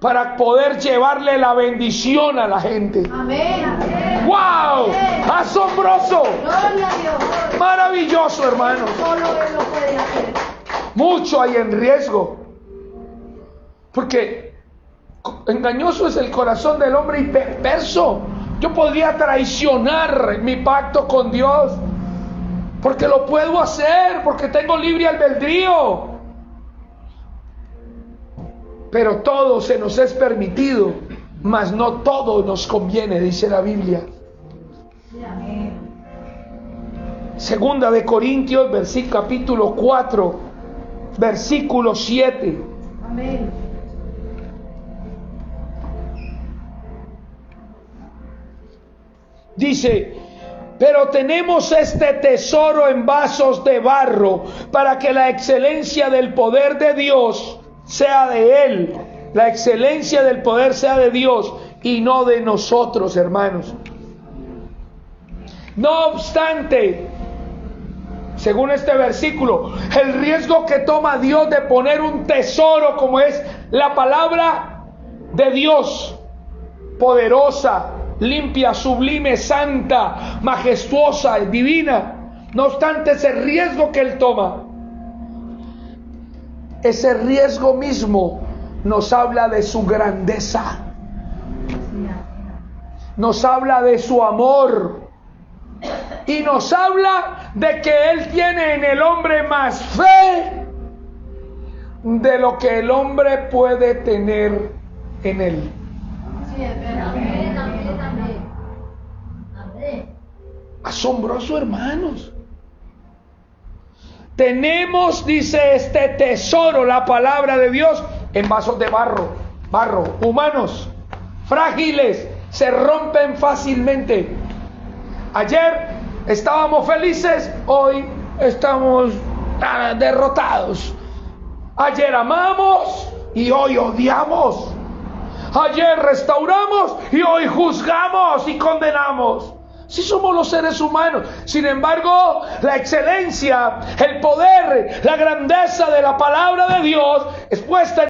para poder llevarle la bendición a la gente. Amén. ¡Wow! ¡Asombroso! Gloria a Dios. Maravilloso, hermanos. Solo Él lo puede hacer. Mucho hay en riesgo, porque engañoso es el corazón del hombre y perverso. Yo podría traicionar mi pacto con Dios, porque lo puedo hacer, porque tengo libre albedrío. Pero todo se nos es permitido, mas no todo nos conviene, dice la Biblia. Segunda de Corintios, capítulo 4, versículo 7. Amén. Dice, pero tenemos este tesoro en vasos de barro, para que la excelencia del poder de Dios sea de Él. La excelencia del poder sea de Dios y no de nosotros, hermanos. No obstante, según este versículo, el riesgo que toma Dios de poner un tesoro como es la palabra de Dios poderosa, limpia, sublime, santa, majestuosa y divina. No obstante ese riesgo que Él toma, ese riesgo mismo nos habla de su grandeza, nos habla de su amor y nos habla de que Él tiene en el hombre más fe de lo que el hombre puede tener en Él. Asombroso, hermanos. Tenemos, dice, este tesoro, la palabra de Dios, en vasos de barro, humanos, frágiles, se rompen fácilmente. Ayer estábamos felices, hoy estamos derrotados. Ayer amamos y hoy odiamos. Ayer restauramos y hoy juzgamos y condenamos. Si somos los seres humanos. Sin embargo, la excelencia, el poder, la grandeza de la palabra de Dios es puesta en...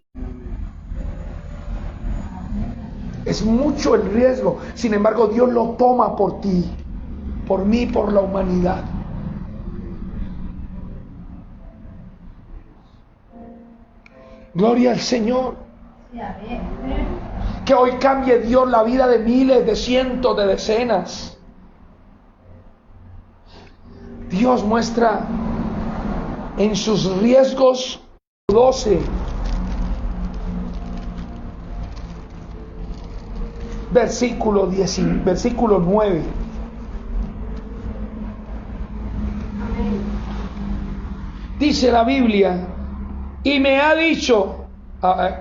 Es mucho el riesgo. Sin embargo, Dios lo toma por ti, por mí, por la humanidad. Gloria al Señor. Que hoy cambie Dios la vida de miles, de cientos, de decenas. Dios muestra en sus riesgos 12, versículo 9. Dice la Biblia, y me ha dicho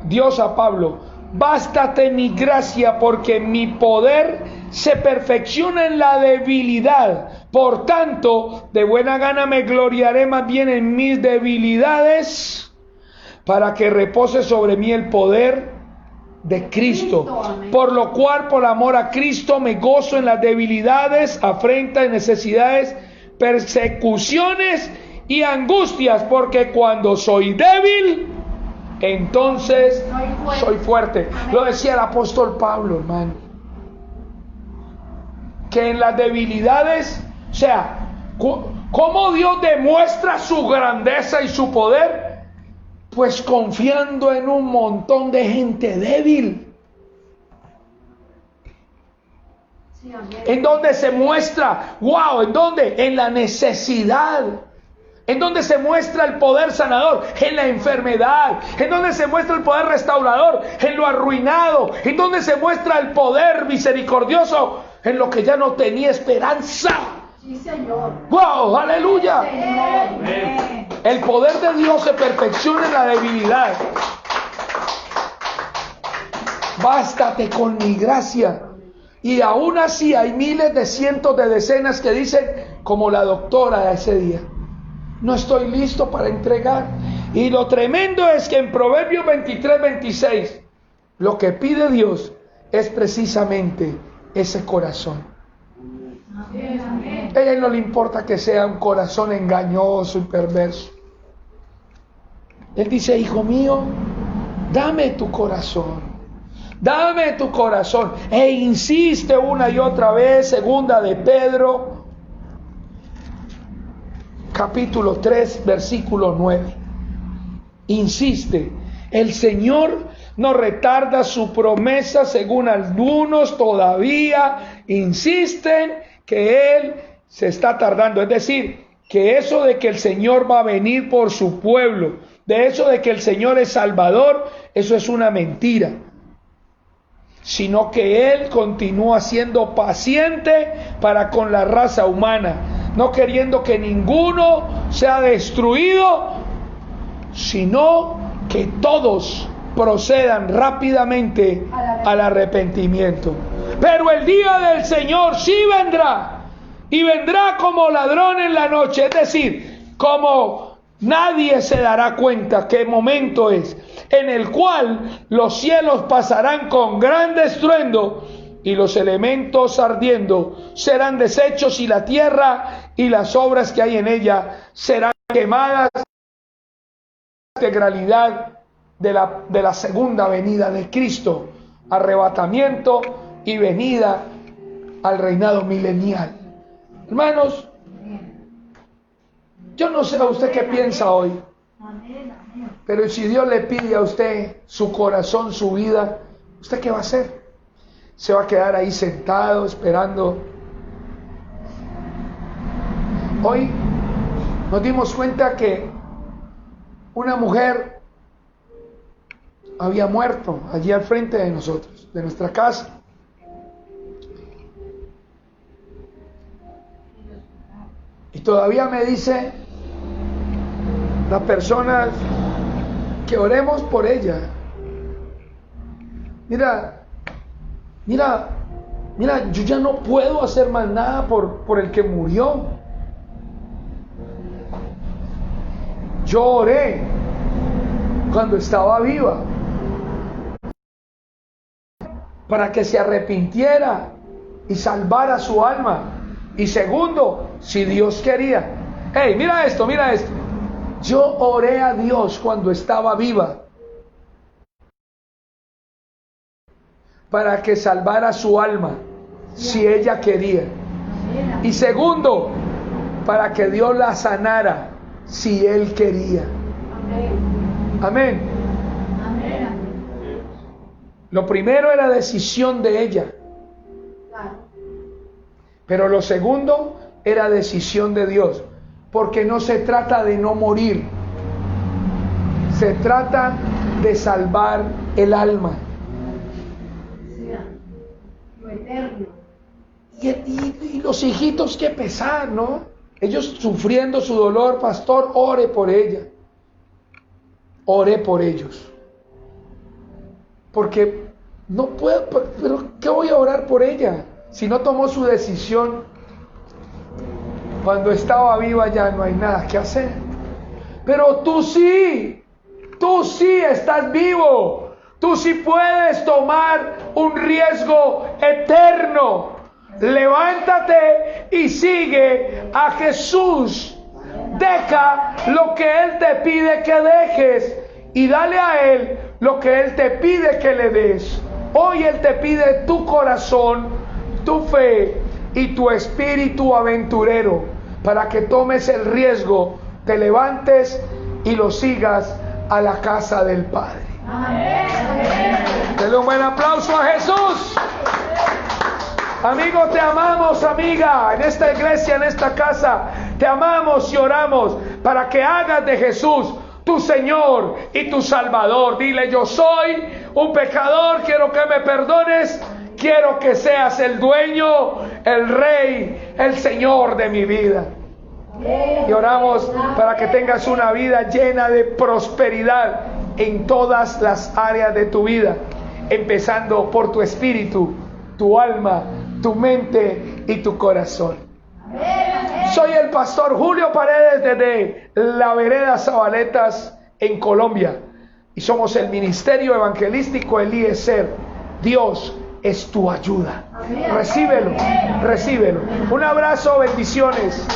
Dios a Pablo: bástate mi gracia, porque mi poder se perfecciona en la debilidad. Por tanto, de buena gana me gloriaré más bien en mis debilidades, para que repose sobre mí el poder de Cristo. Por lo cual, por amor a Cristo, me gozo en las debilidades, afrentas, necesidades, persecuciones y angustias, porque cuando soy débil, entonces soy fuerte. Lo decía el apóstol Pablo, hermano, que en las debilidades, o sea, ¿cómo Dios demuestra su grandeza y su poder? Pues confiando en un montón de gente débil. ¿En dónde se muestra? ¡Wow! ¿En dónde? En la necesidad. ¿En dónde se muestra el poder sanador? En la enfermedad. ¿En dónde se muestra el poder restaurador? En lo arruinado. ¿En dónde se muestra el poder misericordioso? En lo que ya no tenía esperanza. Sí, Señor. ¡Wow! ¡Aleluya! Amén. El poder de Dios se perfecciona en la debilidad. Bástate con mi gracia. Y aún así hay miles de cientos de decenas que dicen, como la doctora de ese día: no estoy listo para entregar. Y lo tremendo es que en Proverbios 23:26, lo que pide Dios es precisamente ese corazón. A Él no le importa que sea un corazón engañoso y perverso. Él dice: hijo mío, dame tu corazón. Dame tu corazón. E insiste una y otra vez. Segunda de Pedro, capítulo 3, versículo 9. Insiste: el Señor no retarda su promesa, según algunos todavía insisten que Él se está tardando. Es decir, que eso de que el Señor va a venir por su pueblo, de eso de que el Señor es Salvador, eso es una mentira. Sino que Él continúa siendo paciente para con la raza humana, no queriendo que ninguno sea destruido, sino que todos procedan rápidamente al arrepentimiento. Pero el día del Señor sí vendrá, y vendrá como ladrón en la noche. Es decir, como nadie se dará cuenta qué momento es, en el cual los cielos pasarán con gran estruendo, y los elementos ardiendo serán deshechos, y la tierra y las obras que hay en ella serán quemadas. La integralidad de la segunda venida de Cristo, arrebatamiento y venida al reinado milenial. Hermanos, yo no sé a usted qué piensa hoy, pero si Dios le pide a usted su corazón, su vida, ¿usted qué va a hacer? ¿Se va a quedar ahí sentado esperando? Hoy nos dimos cuenta que una mujer había muerto allí al frente de nosotros, de nuestra casa. Y todavía me dice las personas que oremos por ella. Mira, yo ya no puedo hacer más nada por el que murió. Yo oré cuando estaba viva para que se arrepintiera y salvara su alma. Y segundo, si Dios quería. Hey, mira esto. Yo oré a Dios cuando estaba viva para que salvara su alma, si ella quería. Y segundo, para que Dios la sanara, si Él quería. Amén. Lo primero era decisión de ella. Pero lo segundo era decisión de Dios. Porque no se trata de no morir. Se trata de salvar el alma. Lo eterno. Y los hijitos, qué pesar, ¿no? Ellos sufriendo su dolor. Pastor, ore por ella. Oré por ellos. Porque no puedo, pero ¿qué voy a orar por ella? Si no tomó su decisión cuando estaba viva, ya no hay nada que hacer. Pero tú sí estás vivo. Tú sí puedes tomar un riesgo eterno. Levántate y sigue a Jesús. Deja lo que Él te pide que dejes y dale a Él lo que Él te pide que le des. Hoy Él te pide tu corazón, tu fe y tu espíritu aventurero para que tomes el riesgo, te levantes y lo sigas a la casa del Padre. Amén. Denle un buen aplauso a Jesús. Amigo, te amamos, amiga, en esta iglesia, en esta casa, te amamos y oramos para que hagas de Jesús tu Señor y tu Salvador. Dile: yo soy un pecador, quiero que me perdones, quiero que seas el dueño, el rey, el Señor de mi vida. Y oramos para que tengas una vida llena de prosperidad en todas las áreas de tu vida, empezando por tu espíritu, tu alma, tu mente y tu corazón. Soy el pastor Julio Paredes desde la vereda Zabaletas en Colombia y somos el ministerio evangelístico Eliezer. Dios es tu ayuda. Recíbelo. Un abrazo, bendiciones.